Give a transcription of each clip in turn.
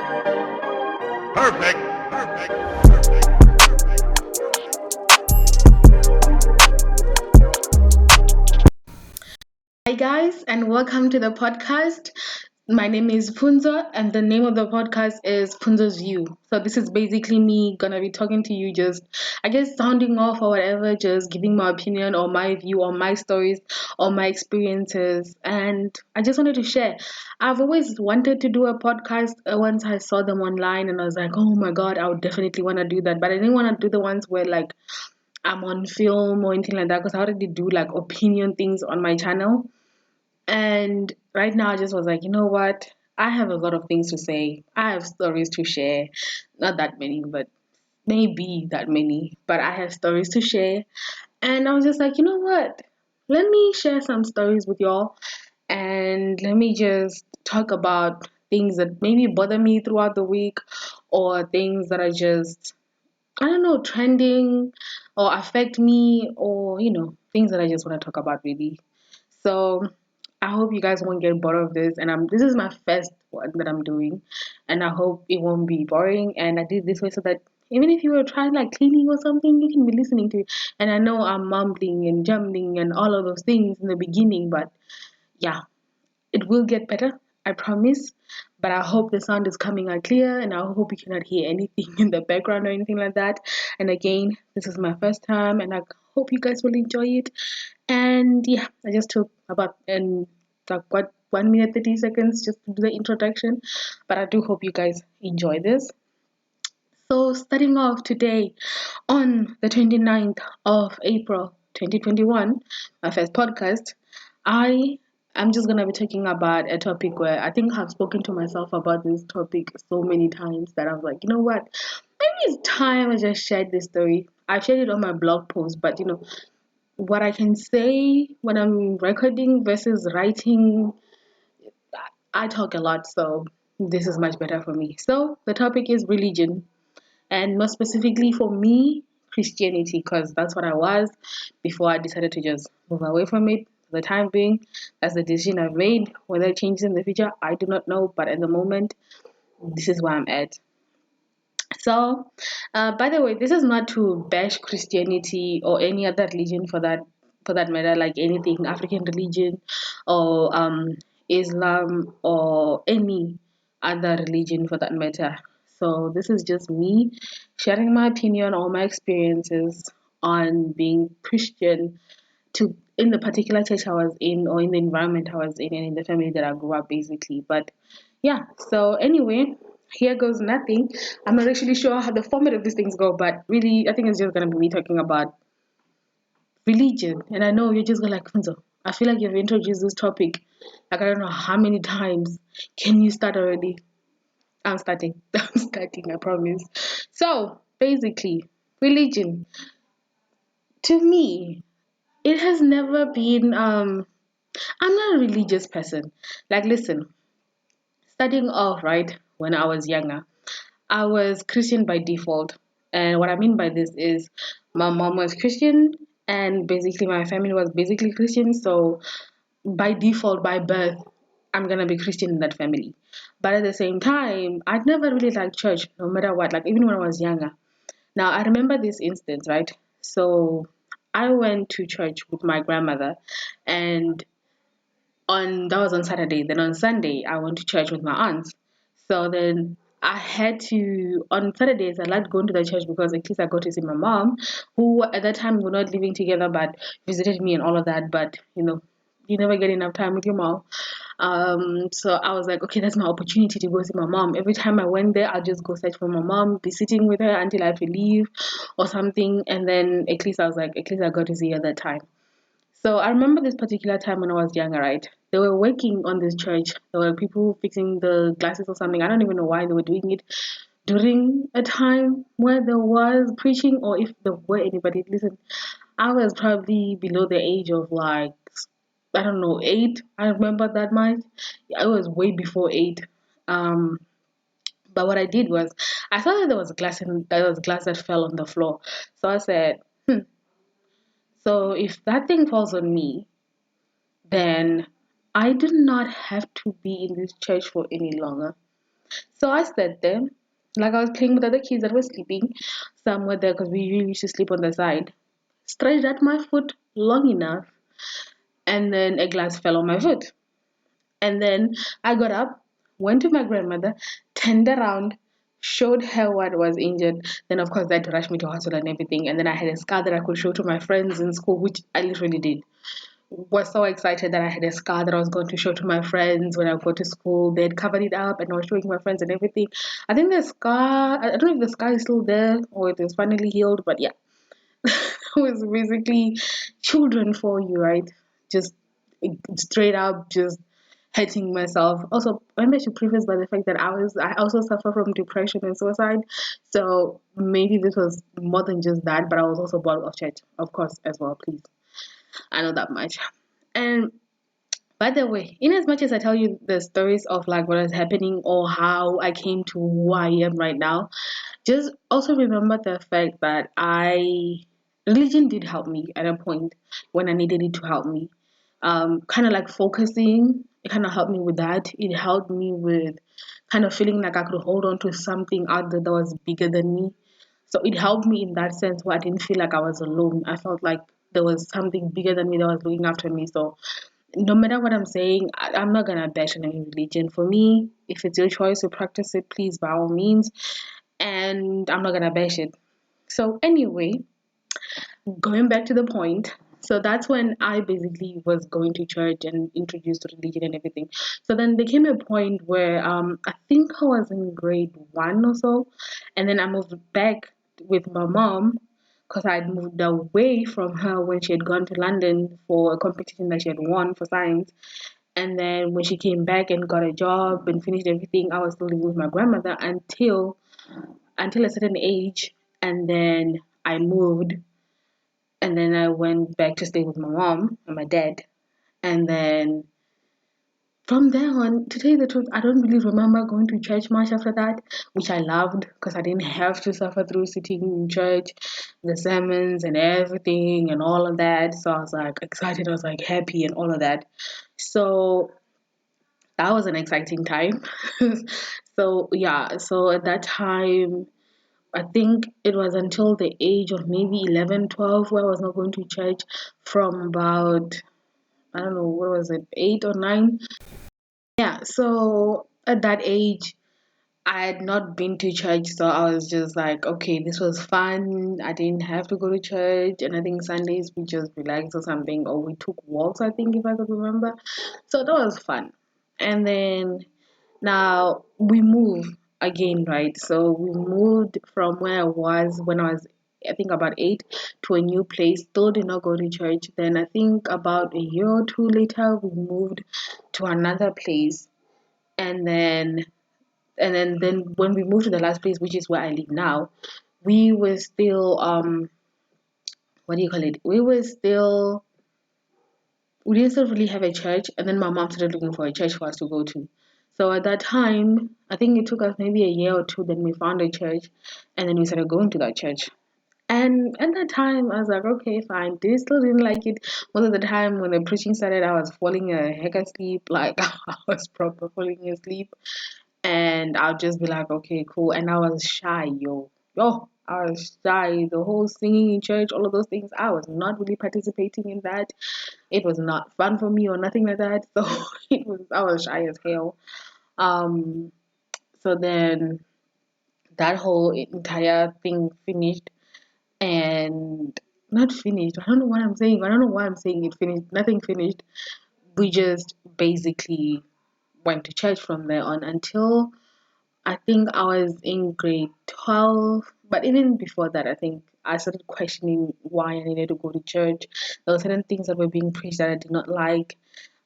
Perfect. Perfect. Hi, guys, and welcome to the podcast. My name is Pfunzo, and the name of the podcast is Pfunzo's View. So, this is basically me gonna be talking to you, just I guess sounding off or whatever, just giving my opinion or my view or my stories or my experiences. And I just wanted to share. I've always wanted to do a podcast once I saw them online, and I was like, oh my god, I would definitely want to do that. But I didn't want to do the ones where like I'm on film or anything like that because I already do like opinion things on my channel. And right now, I just was like, you know what? I have a lot of things to say. I have stories to share. Not that many, but maybe that many. But I have stories to share. And I was just like, you know what? Let me share some stories with y'all. And let me just talk about things that maybe bother me throughout the week or things that are just, I don't know, trending or affect me or, things that I just want to talk about really. So I hope you guys won't get bored of this. And this is my first one that I'm doing, and I hope it won't be boring. And I did this way so that even if you were trying like cleaning or something, you can be listening to it. And I know I'm mumbling and jumbling and all of those things in the beginning, but yeah, it will get better, I promise. But I hope the sound is coming out clear, and I hope you cannot hear anything in the background or anything like that. And again, this is my first time, and I hope you guys will enjoy it. And yeah, I just took about and like what 1 minute 30 seconds just to do the introduction, but I do hope you guys enjoy this. So, starting off today on the 29th of April 2021, my first podcast, I am just going to be talking about a topic where I think I've spoken to myself about this topic so many times that I was like, you know what? Maybe it's time I just shared this story. I shared it on my blog post, but what I can say when I'm recording versus writing, I talk a lot, so this is much better for me. So, the topic is religion and more specifically for me, Christianity, because that's what I was before I decided to just move away from it. For the time being, that's the decision I've made. Whether it changes in the future, I do not know, but at the moment, this is where I'm at. So, by the way, this is not to bash Christianity or any other religion for that matter, like anything African religion or Islam or any other religion for that matter. So this is just me sharing my opinion or my experiences on being Christian to in the particular church I was in or in the environment I was in and in the family that I grew up basically. But yeah, so anyway, here goes nothing. I'm not actually sure how the format of these things go, but really I think it's just gonna be me talking about religion. And I know you're just gonna like Funzo. I feel like you've introduced this topic like I don't know how many times. Can you start already? I'm starting. I'm starting, I promise. So basically, religion to me, it has never been I'm not a religious person. Like, listen, starting off, right, when I was younger, I was Christian by default. And what I mean by this is my mom was Christian, and basically my family was basically Christian. So, by default, by birth, I'm gonna be Christian in that family. But at the same time, I'd never really liked church, no matter what, like, even when I was younger. Now, I remember this instance, right? So, I went to church with my grandmother, and on that was on Saturday. Then on Sunday, I went to church with my aunts. So then I had to on Saturdays. I liked going to the church because at least I got to see my mom, who at that time were not living together, but visited me and all of that. But you never get enough time with your mom. So I was like, okay, that's my opportunity to go see my mom. Every time I went there, I'd just go search for my mom, be sitting with her until I had to leave or something. And then at least I was like, at least I got to see her that time. So I remember this particular time when I was younger, right? They were working on this church. There were people fixing the glasses or something. I don't even know why they were doing it during a time where there was preaching or if there were anybody. Listen, I was probably below the age of like, I don't know, 8. I remember that much. I was way before 8. Um, but what I did was I saw that there was glass that fell on the floor. So I said, so if that thing falls on me, then I do not have to be in this church for any longer. So I sat there, like I was playing with other kids that were sleeping. Some were there because we usually used to sleep on the side. Stretched out my foot long enough, and then a glass fell on my foot. And then I got up, went to my grandmother, turned around, showed her what was injured. Then, of course, they had to rush me to hospital and everything. And then I had a scar that I could show to my friends in school, which I literally did. Was so excited that I had a scar that I was going to show to my friends when I go to school. They had covered it up and I was showing my friends and everything. I think the scar, I don't know if the scar is still there or it is finally healed, but yeah, it was basically children for you, right? Just straight up, just hating myself. Also, maybe I should preface by the fact that I also suffer from depression and suicide. So maybe this was more than just that, but I was also bored of church, of course, as well. Please, I know that much. And by the way, in as much as I tell you the stories of like what is happening or how I came to who I am right now, just also remember the fact that I religion did help me at a point when I needed it to help me. Kind of like focusing, it kind of helped me with that. It helped me with kind of feeling like I could hold on to something out there that was bigger than me. So it helped me in that sense where I didn't feel like I was alone. I felt like there was something bigger than me that was looking after me. So no matter what I'm saying, I'm not gonna bash on any religion. For me, if it's your choice to practice it, please by all means. And I'm not gonna bash it. So anyway, going back to the point, so that's when I basically was going to church and introduced to religion and everything. So then there came a point where I think I was in grade one or so, and then I moved back with my mom because I'd moved away from her when she had gone to London for a competition that she had won for science. And then when she came back and got a job and finished everything, I was still living with my grandmother until a certain age, and then I moved, and then I went back to stay with my mom and my dad, and then from there on, to tell you the truth, I don't really remember going to church much after that, which I loved because I didn't have to suffer through sitting in church, the sermons and everything and all of that. So I was like excited, I was like happy and all of that. So that was an exciting time. So yeah, so at that time I think it was until the age of maybe 11, 12, where I was not going to church from about, I don't know, what was it, 8 or 9? Yeah, so at that age, I had not been to church, so I was just like, okay, this was fun. I didn't have to go to church, and I think Sundays we just relaxed or something, or we took walks, I think, if I could remember. So that was fun. And then now we move again, right? So we moved from where I was when I was, I think, about 8 to a new place. Still did not go to church. Then I think about a year or two later, we moved to another place. And then when we moved to the last place, which is where I live now, we were still what do you call it? We didn't still really have a church, and then my mom started looking for a church for us to go to. So at that time, I think it took us maybe a year or two, then we found a church, and then we started going to that church. And at that time, I was like, okay, fine. They still didn't like it. Most of the time when the preaching started, I was falling a heck asleep, like I was proper falling asleep. And I'll just be like, okay, cool. And I was shy, yo. Yo, I was shy. The whole singing in church, all of those things, I was not really participating in that. It was not fun for me or nothing like that. So I was shy as hell. Um, so then that whole entire thing finished and not finished. I don't know what I'm saying. I don't know why I'm saying it finished. Nothing finished. We just basically went to church from there on until I think I was in grade 12, but even before that, I think I started questioning why I needed to go to church. There were certain things that were being preached that I did not like.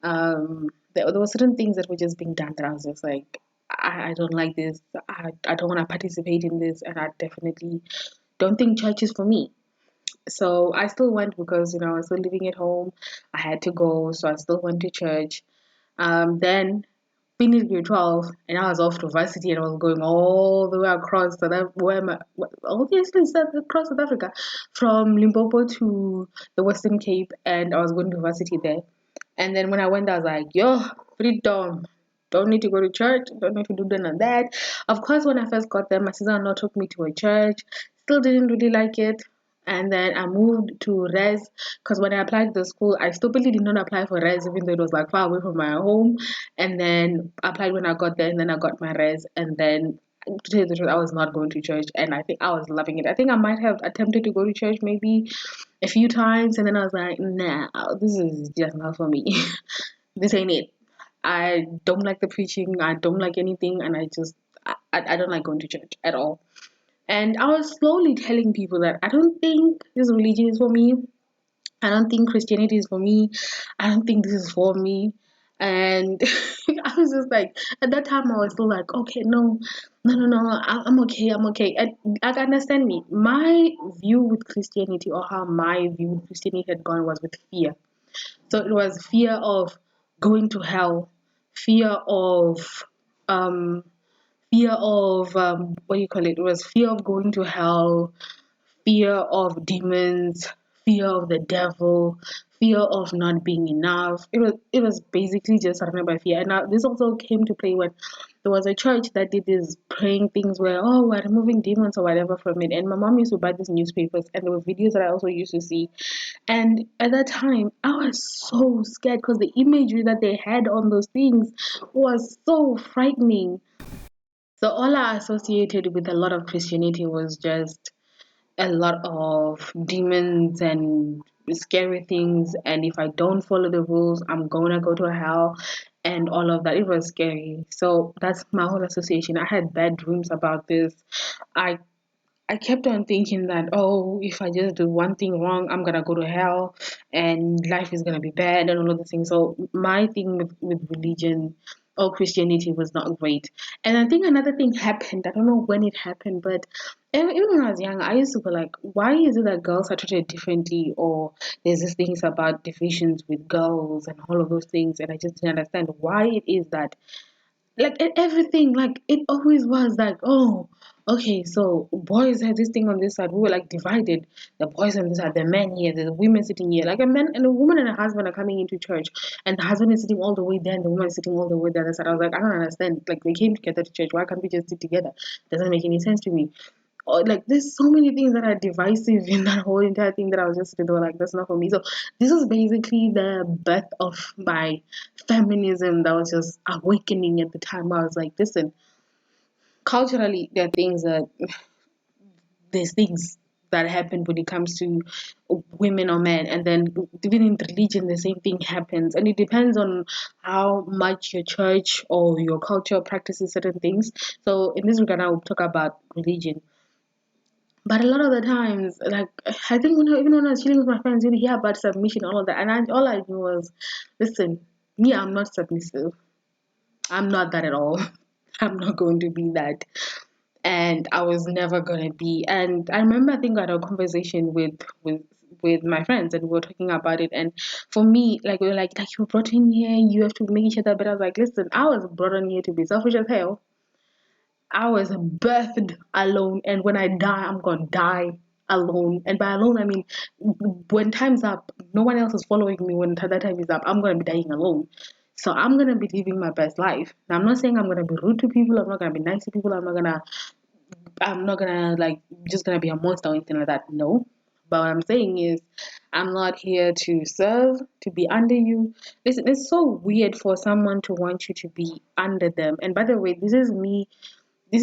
There were certain things that were just being done that I was just like, I don't like this. I don't want to participate in this, and I definitely don't think church is for me. So I still went because, I was still living at home. I had to go, so I still went to church. Then finished grade 12 and I was off to varsity and I was going all the way across obviously across South Africa from Limpopo to the Western Cape, and I was going to varsity there. And then when I went, I was like, yo, freedom. don't need to go to church, don't need to do that and that. Of course, when I first got there, my sister-in-law took me to a church. Still didn't really like it. And then I moved to res because when I applied to the school, I stupidly did not apply for res even though it was like far away from my home. And then applied when I got there, and then I got my res. And then to tell you the truth, I was not going to church, and I think I was loving it. I think I might have attempted to go to church maybe a few times, and then I was like, nah, this is just not for me. This ain't it. I don't like the preaching. I don't like anything, and I don't like going to church at all. And I was slowly telling people that I don't think this religion is for me. I don't think Christianity is for me. I don't think this is for me. And I was just like, at that time, I was still like, okay, no, no, no, no, I'm okay, I'm okay. And like, understand me. My view with Christianity, or how my view with Christianity had gone, was with fear. So it was fear of going to hell, fear of um what do you call it? It was fear of going to hell, fear of demons, fear of the devil, fear of not being enough. It was basically just surrounded by fear. And now this also came to play when there was a church that did these praying things where, oh, we're removing demons or whatever from it. And my mom used to buy these newspapers, and there were videos that I also used to see. And at that time, I was so scared because the imagery that they had on those things was so frightening. So all I associated with a lot of Christianity was just a lot of demons and scary things. And if I don't follow the rules, I'm gonna go to hell and all of that. It was scary. So that's my whole association. I had bad dreams about this. I I kept on thinking that, oh, if I just do one thing wrong, I'm gonna go to hell and life is gonna be bad and all of the things. So my thing with religion or Christianity was not great. And I think another thing happened. I don't know when it happened, but even when I was young, I used to go like, why is it that girls are treated differently? Or there's these things about divisions with girls and all of those things. And I just didn't understand why it is that like everything, like it always was like, oh, okay, so boys had this thing on this side, we were like divided, the boys on this side, the men here, the women sitting here, like a man and a woman and a husband are coming into church, and the husband is sitting all the way there and the woman is sitting all the way the other side. I was like, I don't understand, like they came together to church, why can't we just sit together? Doesn't make any sense to me. Or like there's so many things that are divisive in that whole entire thing that I was just sitting there like, that's not for me. So this was basically the birth of my feminism that was just awakening at the time. I was like, listen, culturally there are things that there's things that happen when it comes to women or men, and then even in religion the same thing happens, and it depends on how much your church or your culture practices certain things. So in this regard, I will talk about religion. But a lot of the times, like I think even when I was chilling with my friends, you'd hear about submission, all of that, and all I knew was, listen, me, I'm not submissive. I'm not that at all. I'm not going to be that, and I was never gonna be. And I remember I think I had a conversation with my friends, and we were talking about it. And for me, like we were like you were brought in here, you have to make each other better. I was like, listen, I was brought in here to be selfish as hell. I was birthed alone, and when I die, I'm gonna die alone. And by alone, I mean when time's up, no one else is following me. When that time is up, I'm gonna be dying alone. So I'm gonna be living my best life. Now, I'm not saying I'm gonna be rude to people. I'm not gonna be nice to people. I'm not gonna like just gonna be a monster or anything like that. No. But what I'm saying is, I'm not here to serve, to be under you. Listen, it's so weird for someone to want you to be under them. And by the way, this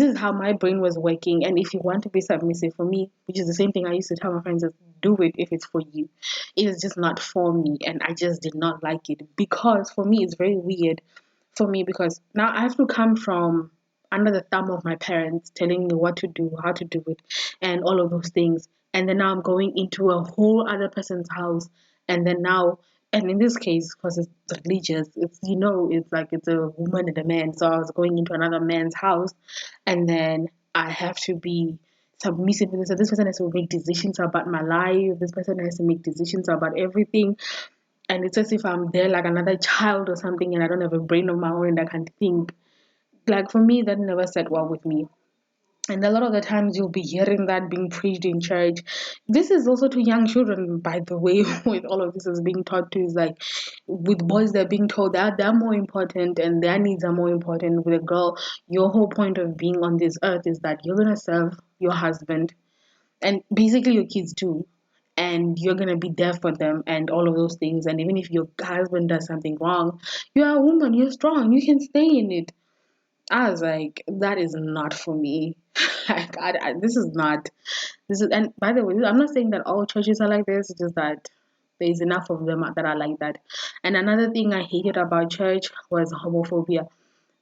is how my brain was working. And if you want to be submissive for me, which is the same thing I used to tell my friends, is do it if it's for you. It is just not for me. And I just did not like it because for me, it's very weird for me because now I have to come from under the thumb of my parents telling me what to do, how to do it, and all of those things. And then now I'm going into a whole other person's house. And then now, and in this case, because it's religious, it's like it's a woman and a man. So I was going into another man's house, and then I have to be submissive to this. So this person has to make decisions about my life. This person has to make decisions about everything. And it's as if I'm there like another child or something, and I don't have a brain of my own and I can't think. Like for me, that never sat well with me. And a lot of the times you'll be hearing that being preached in church. This is also to young children, by the way, with all of this is being taught to is like with boys they're being told that they're more important and their needs are more important. With a girl, your whole point of being on this earth is that you're gonna serve your husband and basically your kids too. And you're gonna be there for them and all of those things. And even if your husband does something wrong, you're a woman, you're strong, you can stay in it. I was like, that is not for me. Like, this is not. This is, and by the way, I'm not saying that all churches are like this. It's just that there's enough of them that are like that. And another thing I hated about church was homophobia.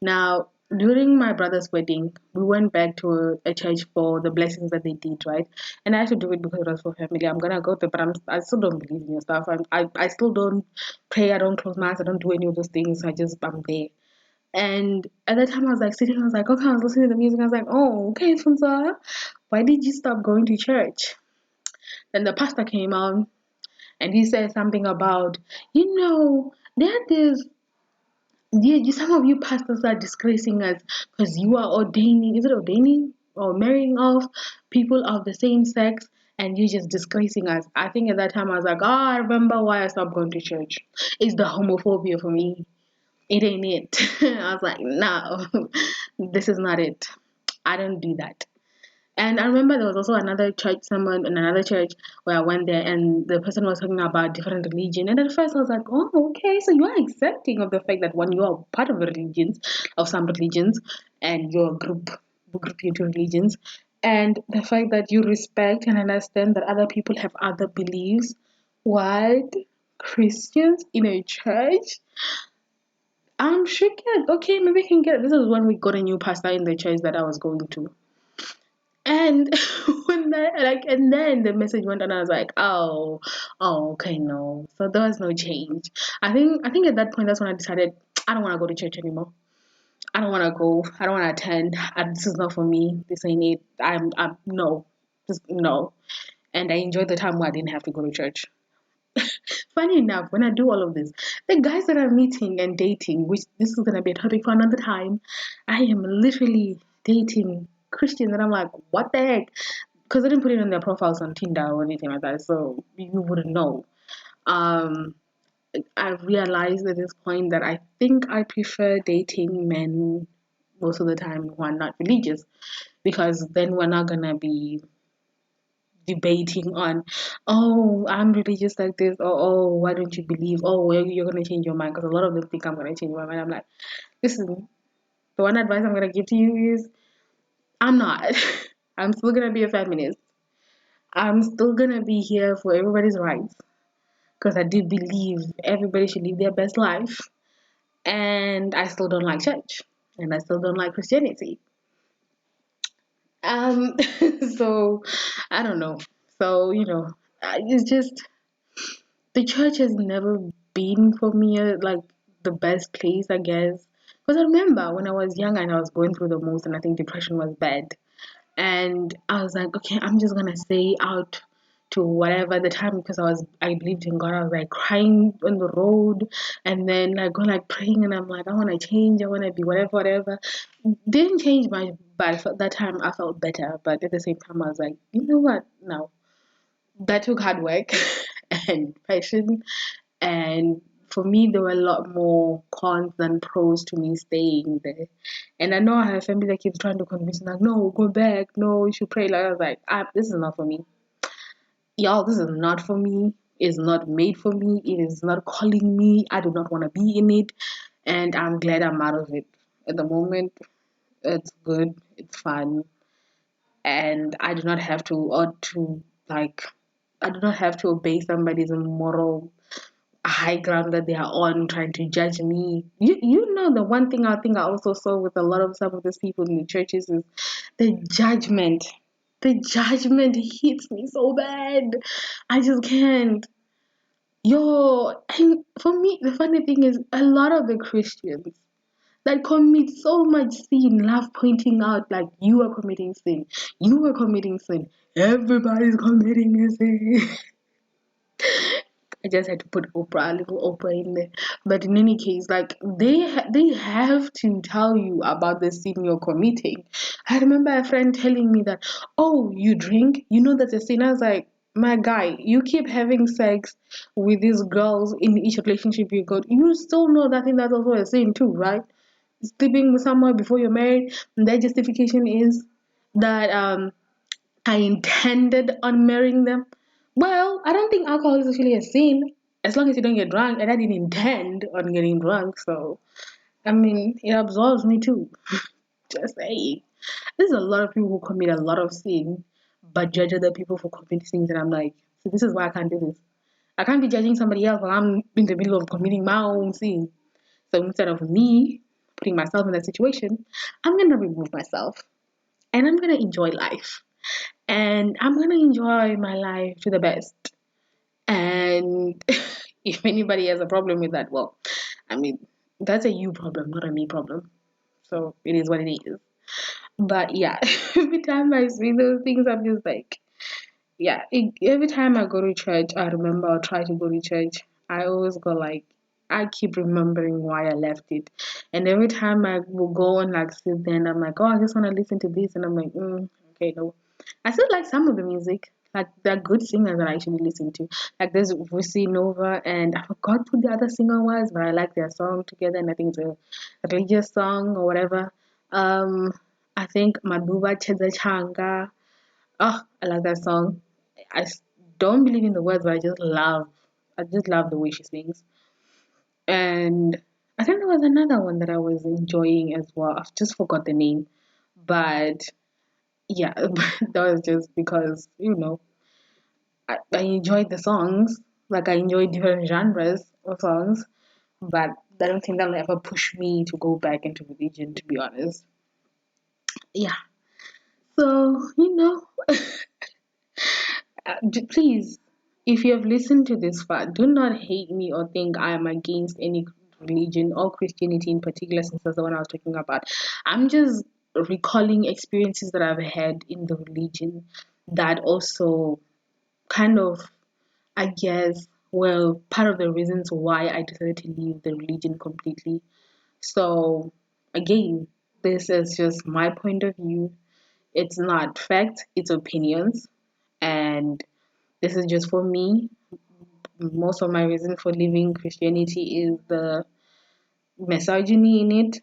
Now, during my brother's wedding, we went back to a church for the blessings that they did, right? And I had to do it because it was for family. I'm gonna go there, but I still don't believe in your stuff. I still don't pray. I don't close my eyes. I don't do any of those things. I'm there. And at that time, I was like sitting, I was like, okay, I was listening to the music. I was like, oh, okay, Pfunzo, why did you stop going to church? Then the pastor came out and he said something about, there is, some of you pastors are disgracing us because you are ordaining, is it ordaining or marrying off people of the same sex? And you're just disgracing us. I think at that time I was like, oh, I remember why I stopped going to church. It's the homophobia for me. It ain't it. I was like, no, this is not it. I don't do that. And I remember there was also another church, someone in another church where I went there and the person was talking about different religion. And at first I was like, oh, okay, so you are accepting of the fact that when you are part of religions, of some religions, and you're group into religions, and the fact that you respect and understand that other people have other beliefs. What? Christians in a church? I'm sure get okay, maybe I can get this is when we got a new pastor in the church that I was going to. And when that and then the message went on, I was like, oh, okay, no. So there was no change. I think at that point that's when I decided I don't want to go to church anymore. I don't want to go. I don't want to attend. This is not for me. This ain't it. I'm no, just no. And I enjoyed the time where I didn't have to go to church. Funny enough, when I do all of this, the guys that I'm meeting and dating, which this is gonna be a topic for another time, I am literally dating Christians, and I'm like, what the heck? Because they didn't put it on their profiles on Tinder or anything like that, so you wouldn't know. Um, I realized at this point that I think I prefer dating men most of the time who are not religious, because then we're not gonna be debating on, oh, I'm religious like this, or oh, why don't you believe? Oh, well, you're gonna change your mind because a lot of them think I'm gonna change my mind. I'm like, listen, the one advice I'm gonna give to you is, I'm not. I'm still gonna be a feminist. I'm still gonna be here for everybody's rights because I do believe everybody should live their best life, and I still don't like church, and I still don't like Christianity. Um, so I don't know. So it's just the church has never been for me like the best place, I guess. Because I remember when I was young and I was going through the most, and I think depression was bad. And I was like, okay, I'm just gonna stay out to whatever the time because I believed in God. I was like crying on the road and then like going like praying and I'm like, I wanna change, I wanna be whatever, whatever. Didn't change much, but that time I felt better. But at the same time I was like, you know what? No. That took hard work and passion. And for me, there were a lot more cons than pros to me staying there. And I know I have family that keeps trying to convince me, like, no, go back. No, you should pray. Like, I was like, this is not for me. Y'all, this is not for me. It's not made for me. It is not calling me. I do not want to be in it. And I'm glad I'm out of it. At the moment, it's good. It's fun. And I do not have to, or to, like, I do not have to obey somebody's moral high ground that they are on trying to judge me. You know the one thing I think I also saw with a lot of some of these people in the churches is the judgment. The judgment hits me so bad. I just can't. And for me, the funny thing is a lot of the Christians that commit so much sin love pointing out like you are committing sin. You are committing sin. Everybody's committing a sin. I just had to put Oprah, a little Oprah in there. But in any case, like they have to tell you about the sin you're committing. I remember a friend telling me that, oh, you drink, you know that's a sin. I was like, my guy, you keep having sex with these girls in each relationship you got. You still know that thing that's also a sin too, right? Sleeping with someone before you're married, and their justification is that I intended on marrying them. Well, I don't think alcohol is actually a sin as long as you don't get drunk, and I didn't intend on getting drunk, so I mean, it absolves me too. Just saying. There's a lot of people who commit a lot of sin, but judge other people for committing sins, and I'm like, see, this is why I can't do this. I can't be judging somebody else while I'm in the middle of committing my own sin. So instead of me putting myself in that situation, I'm gonna remove myself and I'm gonna enjoy life. And I'm gonna enjoy my life to the best. And if anybody has a problem with that, well, I mean, that's a you problem, not a me problem. So it is what it is. But yeah, every time I see those things, I'm just like, yeah. Every time I go to church, I remember I'll try to go to church. I always go like, I keep remembering why I left it. And every time I will go and like sit there and I'm like, oh, I just want to listen to this. And I'm like, okay, no. I still like some of the music. Like they're good singers that I actually listen to. Like there's Vusi Nova and I forgot who the other singer was, but I like their song together and I think it's a religious song or whatever. Um I think Maduba Cheza Changa. Oh, I like that song. I s- don't believe in the words, but I just love the way she sings. And I think there was another one that I was enjoying as well. I've just forgot the name, but yeah, that was just because I enjoyed the songs. Like I enjoy different genres of songs, but I don't think that'll ever push me to go back into religion. To be honest, yeah. So please, if you have listened to this far, do not hate me or think I am against any religion or Christianity in particular, since that's the one I was talking about. I'm just recalling experiences that I've had in the religion that also kind of, I guess, well, part of the reasons why I decided to leave the religion completely. So, again, this is just my point of view. It's not fact, it's opinions. And this is just for me. Most of my reason for leaving Christianity is the misogyny in it,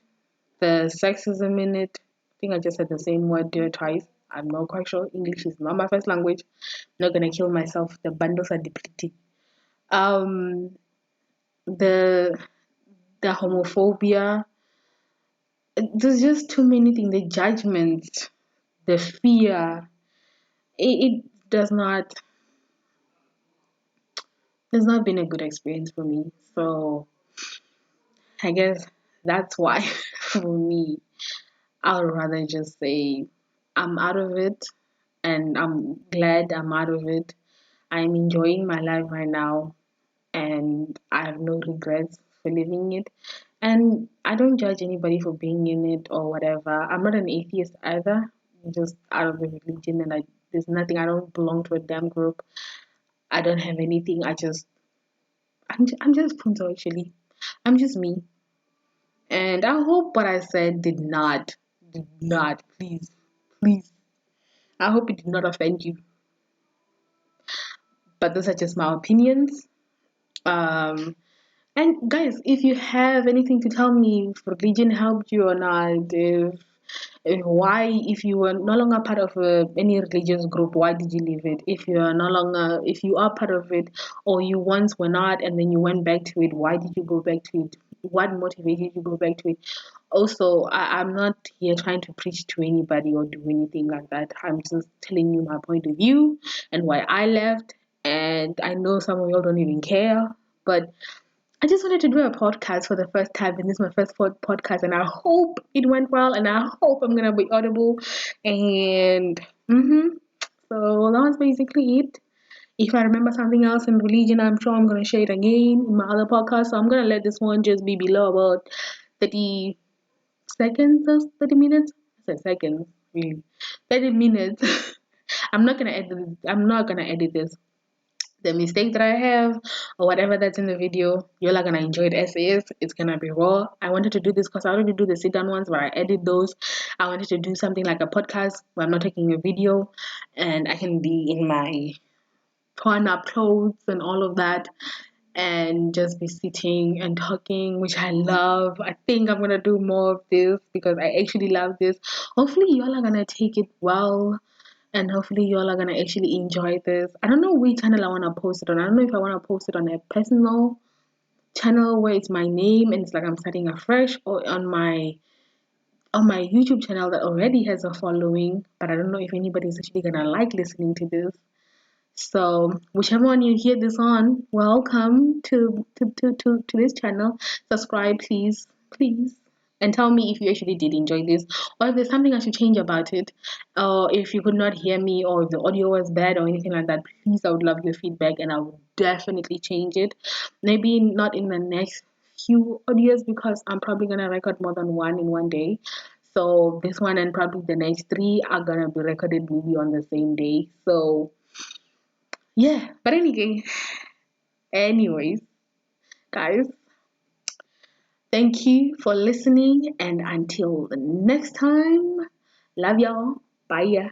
the sexism in it. I think I just said the same word there twice. I'm not quite sure. English is not my first language. I'm not gonna kill myself. The bundles are depleting. Um, the the homophobia. There's just too many things. The judgments, the fear. It does not. It's not been a good experience for me. So I guess that's why for me, I would rather just say I'm out of it and I'm glad I'm out of it. I'm enjoying my life right now and I have no regrets for living it. And I don't judge anybody for being in it or whatever. I'm not an atheist either. I'm just out of the religion and there's nothing. I don't belong to a damn group. I don't have anything. I'm just Pfunzo actually. I'm just me. And I hope what I said did not, please, please. I hope it did not offend you. But those are just my opinions. Um, and guys, if you have anything to tell me if religion helped you or not, if you were no longer part of any religious group, why did you leave it? If you are part of it, or you once were not, and then you went back to it, why did you go back to it? What motivated you to go back to it? Also, I'm not here trying to preach to anybody or do anything like that. I'm just telling you my point of view and why I left. And I know some of y'all don't even care, but I just wanted to do a podcast for the first time, and this is my first podcast, and I hope it went well, and I hope I'm gonna be audible. And so that was basically it. If I remember something else in religion, I'm sure I'm gonna share it again in my other podcast. So I'm gonna let this one just be below about 30 seconds or 30 minutes. I said seconds, really. 30 minutes. I'm not gonna edit. I'm not gonna edit this. the mistake that I have or whatever that's in the video, you're not gonna enjoy it as is. It's gonna be raw. I wanted to do this because I already do the sit down ones where I edit those. I wanted to do something like a podcast where I'm not taking a video and I can be in my torn up clothes and all of that and just be sitting and talking, which I love. I think I'm gonna do more of this because I actually love this. Hopefully, y'all are gonna take it well and hopefully y'all are gonna actually enjoy this. I don't know which channel I wanna post it on. I don't know if I wanna post it on a personal channel where it's my name and it's like I'm starting afresh, or on my YouTube channel that already has a following, but I don't know if anybody's actually gonna like listening to this. So whichever one you hear this on, welcome to this channel. Subscribe, please, please, and tell me if you actually did enjoy this, or if there's something I should change about it, or if you could not hear me, or if the audio was bad or anything like that. Please, I would love your feedback, and I would definitely change it. Maybe not in the next few audios because I'm probably gonna record more than one in one day. So this one and probably the next three are gonna be recorded maybe on the same day. So yeah, but anyways, guys, thank you for listening, and until the next time, love y'all. Bye.